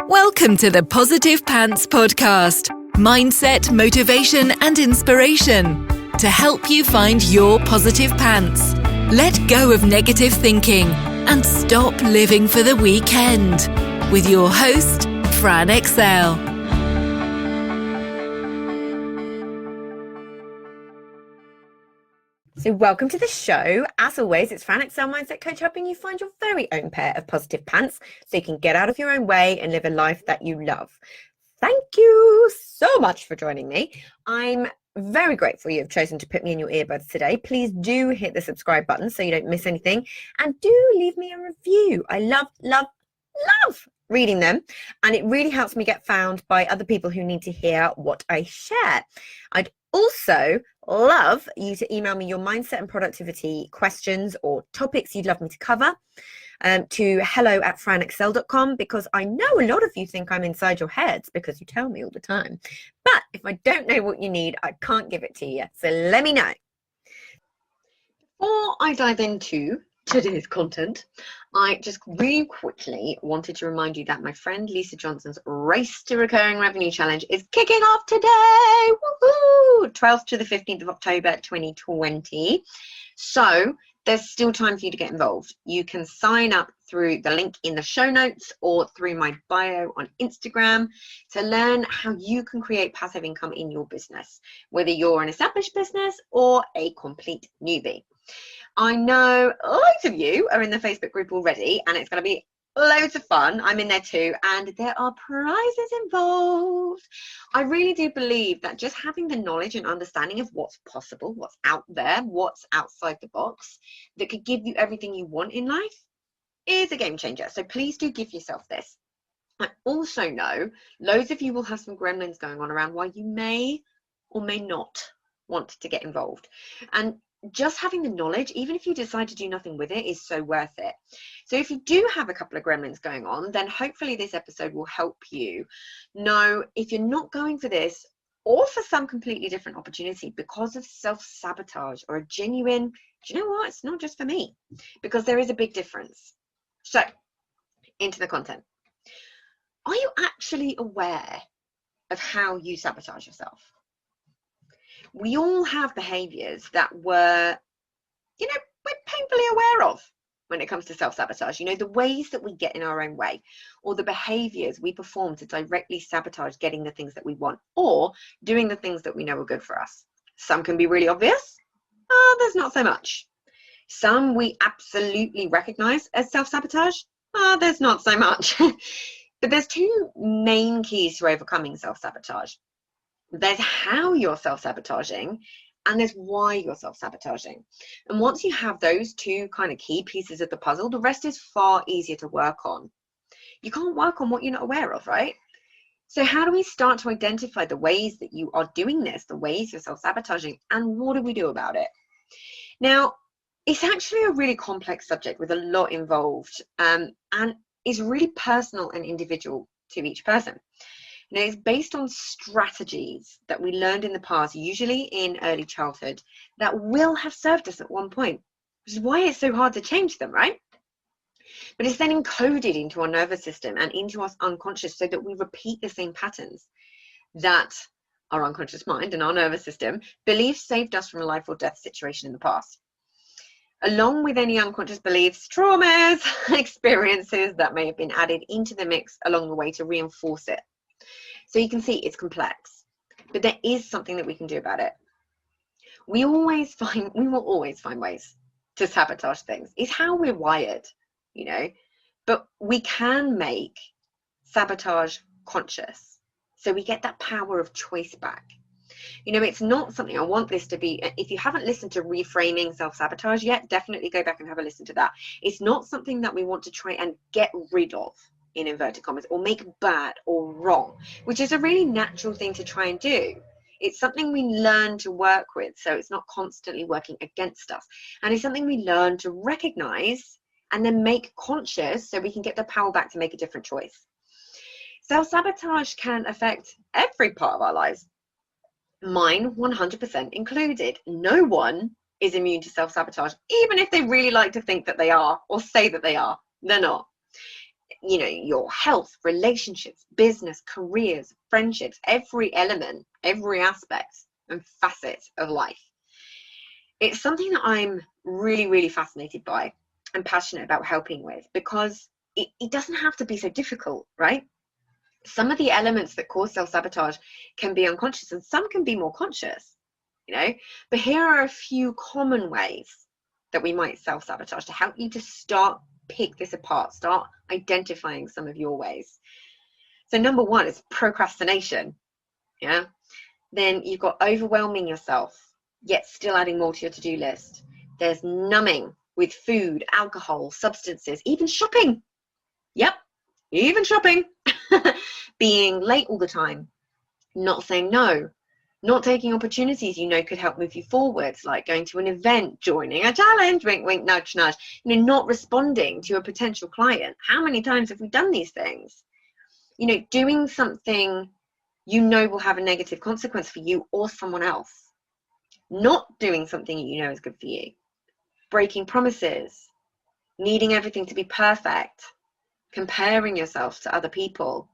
Welcome to the Positive Pants Podcast. Mindset, motivation, and inspiration to help you find your positive pants. Let go of negative thinking and stop living for the weekend. With your host, Fran Excel. So welcome to the show. As always, it's Fran Excel Mindset Coach, helping you find your very own pair of positive pants so you can get out of your own way and live a life that you love. Thank you so much for joining me. I'm very grateful you've chosen to put me in your earbuds today. Please do hit the subscribe button so you don't miss anything, and do leave me a review. I love reading them, and it really helps me get found by other people who need to hear what I share. I'd also love you to email me your mindset and productivity questions or topics you'd love me to cover to hello@franexcel.com, because I know a lot of you think I'm inside your heads because you tell me all the time. But if I don't know what you need, I can't give it to you. So let me know. Before I dive into today's content, I just really quickly wanted to remind you that my friend Lisa Johnson's Race to Recurring Revenue Challenge is kicking off today. Woohoo! 12th to the 15th of October 2020. So there's still time for you to get involved. You can sign up through the link in the show notes or through my bio on Instagram to learn how you can create passive income in your business, whether you're an established business or a complete newbie. I know loads of you are in the Facebook group already, and it's going to be loads of fun. I'm in there too, and there are prizes involved. I really do believe that just having the knowledge and understanding of what's possible, what's out there, what's outside the box, that could give you everything you want in life is a game changer. So please do give yourself this. I also know loads of you will have some gremlins going on around why you may or may not want to get involved. And just having the knowledge, even if you decide to do nothing with it, is so worth it. So if you do have a couple of gremlins going on, then hopefully this episode will help you know if you're not going for this or for some completely different opportunity because of self-sabotage or a genuine, do you know what, it's not just for me, because there is a big difference. So into the content. Are you actually aware of how you sabotage yourself? We all have behaviors that we're painfully aware of when it comes to self-sabotage. The ways that we get in our own way, or the behaviors we perform to directly sabotage getting the things that we want or doing the things that we know are good for us. Some can be really obvious, others not so much. Some we absolutely recognize as self-sabotage, others not so much. But there's two main keys to overcoming self-sabotage. There's how you're self-sabotaging, and there's why you're self-sabotaging. And once you have those two kind of key pieces of the puzzle, the rest is far easier to work on. You can't work on what you're not aware of, right? So how do we start to identify the ways that you are doing this, the ways you're self-sabotaging, and what do we do about it? Now, it's actually a really complex subject with a lot involved, and is really personal and individual to each person. It's based on strategies that we learned in the past, usually in early childhood, that will have served us at one point, which is why it's so hard to change them, right? But it's then encoded into our nervous system and into our unconscious so that we repeat the same patterns that our unconscious mind and our nervous system believe saved us from a life or death situation in the past, along with any unconscious beliefs, traumas, experiences that may have been added into the mix along the way to reinforce it. So you can see it's complex, but there is something that we can do about it. We will always find ways to sabotage things. It's how we're wired, but we can make sabotage conscious. So we get that power of choice back. It's not something, I want this to be, if you haven't listened to Reframing Self-Sabotage yet, definitely go back and have a listen to that. It's not something that we want to try and get rid of, in inverted commas, or make bad or wrong, which is a really natural thing to try and do. It's something we learn to work with, so it's not constantly working against us. And it's something we learn to recognize and then make conscious so we can get the power back to make a different choice. Self-sabotage can affect every part of our lives, mine 100% included. No one is immune to self-sabotage, even if they really like to think that they are or say that they are. They're not. you know, your health, relationships, business, careers, friendships, every element, every aspect and facet of life. It's something that I'm really, really fascinated by and passionate about helping with, because it doesn't have to be so difficult, right? Some of the elements that cause self-sabotage can be unconscious and some can be more conscious, you know, but here are a few common ways that we might self-sabotage to help you to start pick this apart, start identifying some of your ways. So number one is procrastination. Yeah. Then you've got overwhelming yourself, yet still adding more to your to-do list. There's numbing with food, alcohol, substances, even shopping. Yep, even shopping. Being late all the time, not saying no, not taking opportunities you know could help move you forwards, like going to an event, joining a challenge, wink, wink, nudge, nudge, you know, not responding to a potential client. How many times have we done these things? You know, doing something you know will have a negative consequence for you or someone else. Not doing something you know is good for you. Breaking promises, needing everything to be perfect, comparing yourself to other people,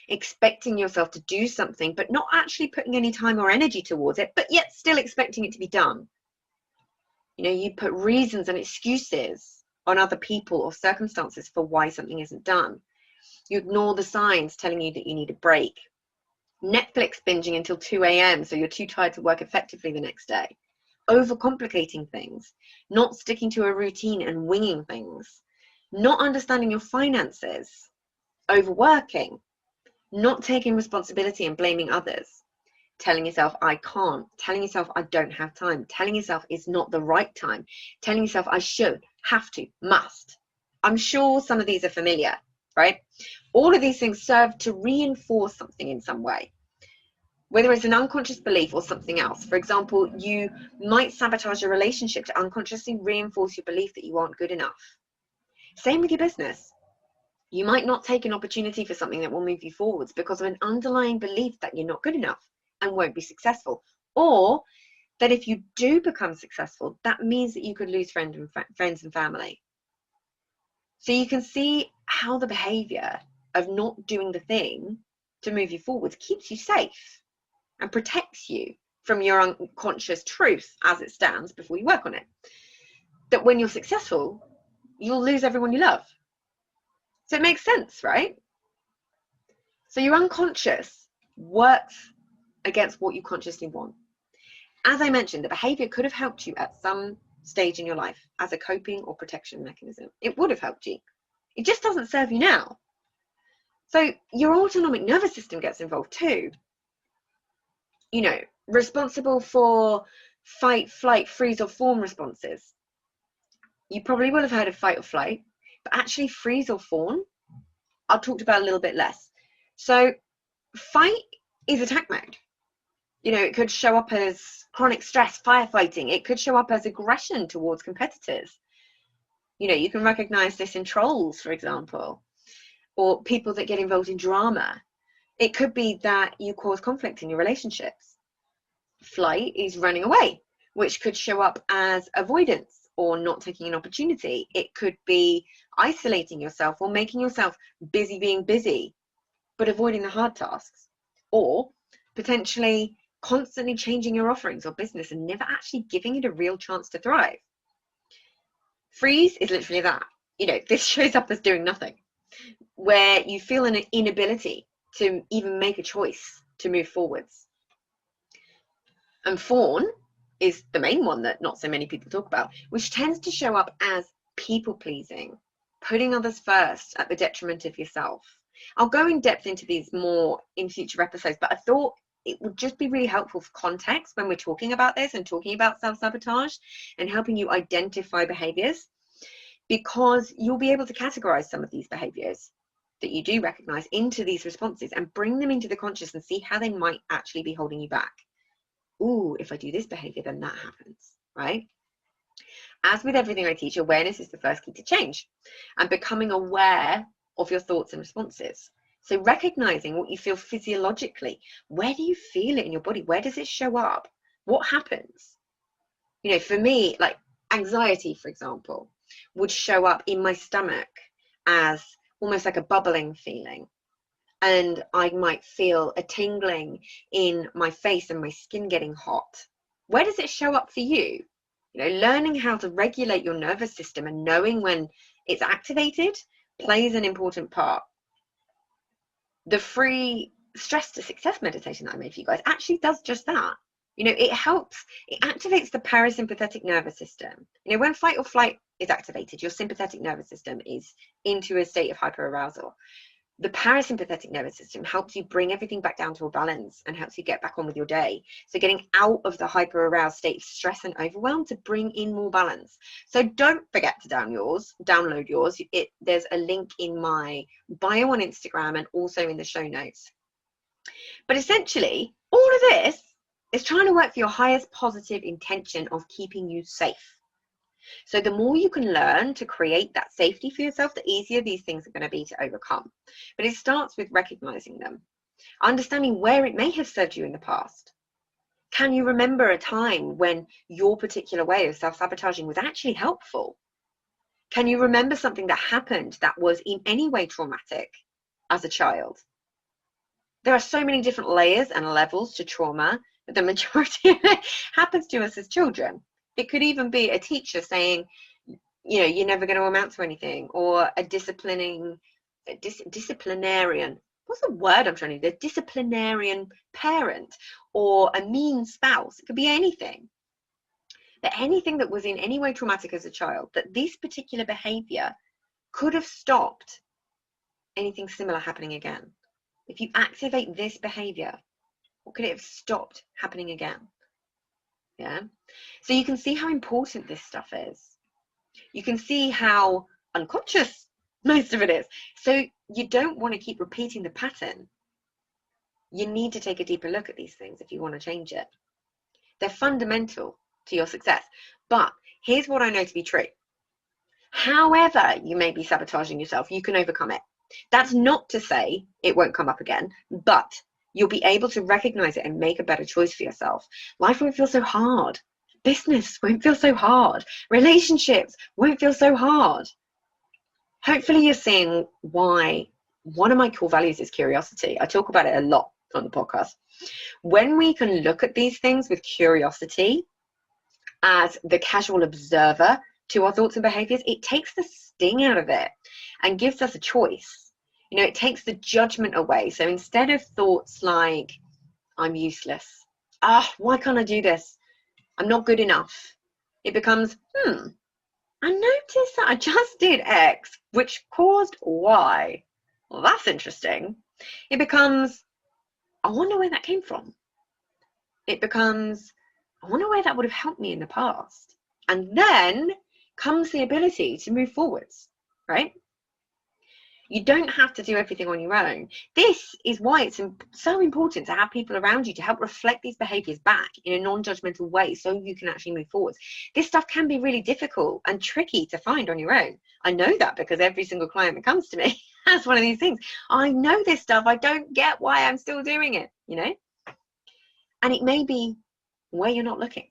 expecting yourself to do something but not actually putting any time or energy towards it, but yet still expecting it to be done. You know, you put reasons and excuses on other people or circumstances for why something isn't done. You ignore the signs telling you that you need a break. Netflix binging until 2 a.m. so you're too tired to work effectively the next day. Overcomplicating things, not sticking to a routine and winging things, not understanding your finances, overworking, not taking responsibility and blaming others, telling yourself I can't, telling yourself I don't have time, telling yourself it's not the right time, telling yourself I should, have to, must. I'm sure some of these are familiar, right? All of these things serve to reinforce something in some way, whether it's an unconscious belief or something else. For example, you might sabotage a relationship to unconsciously reinforce your belief that you aren't good enough. Same with your business. You might not take an opportunity for something that will move you forwards because of an underlying belief that you're not good enough and won't be successful. Or that if you do become successful, that means that you could lose friends and family. So you can see how the behavior of not doing the thing to move you forwards keeps you safe and protects you from your unconscious truth as it stands before you work on it. That when you're successful, you'll lose everyone you love. So it makes sense, right? So your unconscious works against what you consciously want. As I mentioned, the behavior could have helped you at some stage in your life as a coping or protection mechanism. It would have helped you. It just doesn't serve you now. So your autonomic nervous system gets involved too. You know, responsible for fight, flight, freeze, or fawn responses. You probably will have heard of fight or flight, but actually freeze or fawn, I'll talk about a little bit less. So fight is attack mode. You know, it could show up as chronic stress, firefighting. It could show up as aggression towards competitors. You know, you can recognize this in trolls, for example, or people that get involved in drama. It could be that you cause conflict in your relationships. Flight is running away, which could show up as avoidance or not taking an opportunity. It could be isolating yourself or making yourself busy being busy, but avoiding the hard tasks. Or potentially constantly changing your offerings or business and never actually giving it a real chance to thrive. Freeze is literally that. You know, this shows up as doing nothing, where you feel an inability to even make a choice to move forwards. And fawn is the main one that not so many people talk about, which tends to show up as people pleasing, putting others first at the detriment of yourself. I'll go in depth into these more in future episodes, but I thought it would just be really helpful for context when we're talking about this and talking about self-sabotage and helping you identify behaviors, because you'll be able to categorize some of these behaviors that you do recognize into these responses and bring them into the conscious and see how they might actually be holding you back. Ooh, if I do this behavior, then that happens, right? As with everything I teach, awareness is the first key to change and becoming aware of your thoughts and responses. So recognizing what you feel physiologically. Where do you feel it in your body? Where does it show up? What happens? You know, for me, like anxiety, for example, would show up in my stomach as almost like a bubbling feeling. And I might feel a tingling in my face and my skin getting hot. Where does it show up for you? Learning how to regulate your nervous system and knowing when it's activated plays an important part. The free stress to success meditation that I made for you guys actually does just that. It activates the parasympathetic nervous system. When fight or flight is activated, your sympathetic nervous system is into a state of hyperarousal. The parasympathetic nervous system helps you bring everything back down to a balance and helps you get back on with your day. So getting out of the hyper-aroused state of stress and overwhelm to bring in more balance. So don't forget to download yours. There's a link in my bio on Instagram and also in the show notes. But essentially, all of this is trying to work for your highest positive intention of keeping you safe. So the more you can learn to create that safety for yourself, the easier these things are going to be to overcome. But it starts with recognizing them, understanding where it may have served you in the past. Can you remember a time when your particular way of self-sabotaging was actually helpful? Can you remember something that happened that was in any way traumatic as a child? There are so many different layers and levels to trauma, but the majority of it happens to us as children. It could even be a teacher saying, you're never going to amount to anything, or a disciplinarian. What's the word I'm trying to use? A disciplinarian parent, or a mean spouse. It could be anything. But anything that was in any way traumatic as a child, that this particular behavior could have stopped anything similar happening again. If you activate this behavior, what could it have stopped happening again? Yeah. So you can see how important this stuff is. You can see how unconscious most of it is. So you don't want to keep repeating the pattern. You need to take a deeper look at these things if you want to change it. They're fundamental to your success. But here's what I know to be true. However you may be sabotaging yourself, you can overcome it. That's not to say it won't come up again, but you'll be able to recognize it and make a better choice for yourself. Life won't feel so hard. Business won't feel so hard. Relationships won't feel so hard. Hopefully you're seeing why one of my core values is curiosity. I talk about it a lot on the podcast. When we can look at these things with curiosity as the casual observer to our thoughts and behaviors, it takes the sting out of it and gives us a choice. It takes the judgment away. So instead of thoughts like, I'm useless, why can't I do this? I'm not good enough. It becomes, I noticed that I just did X, which caused Y. Well, that's interesting. It becomes, I wonder where that came from. It becomes, I wonder where that would have helped me in the past. And then comes the ability to move forwards, right? You don't have to do everything on your own. This is why it's so important to have people around you to help reflect these behaviors back in a non-judgmental way so you can actually move forwards. This stuff can be really difficult and tricky to find on your own. I know that because every single client that comes to me has one of these things. I know this stuff. I don't get why I'm still doing it, And it may be where you're not looking.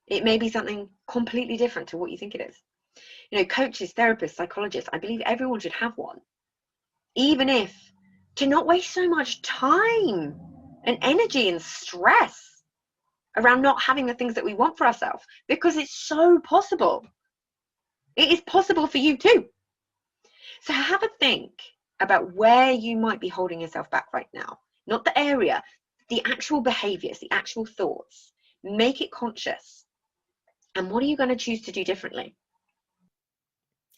It may be something completely different to what you think it is. Coaches, therapists, psychologists, I believe everyone should have one. Even if to not waste so much time and energy and stress around not having the things that we want for ourselves, because it's so possible. It is possible for you too. So have a think about where you might be holding yourself back right now. Not the area, the actual behaviors, the actual thoughts. Make it conscious. And what are you going to choose to do differently?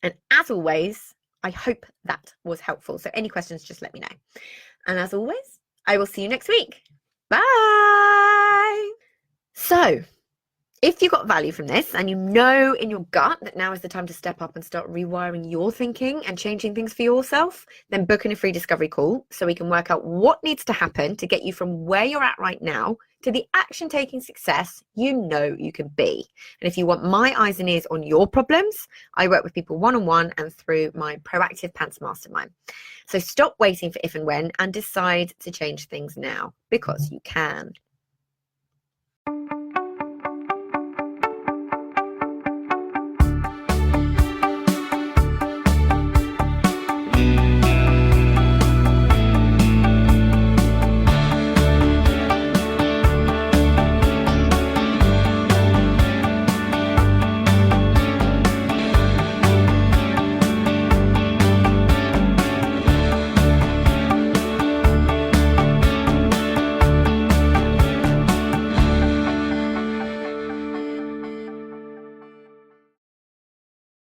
And as always, I hope that was helpful. So any questions, just let me know. And as always, I will see you next week. Bye. So if you got value from this and you know in your gut that now is the time to step up and start rewiring your thinking and changing things for yourself, then book in a free discovery call so we can work out what needs to happen to get you from where you're at right now to the action-taking success you know you can be. And if you want my eyes and ears on your problems, I work with people one-on-one and through my Proactive Pants Mastermind. So stop waiting for if and when and decide to change things now, because you can.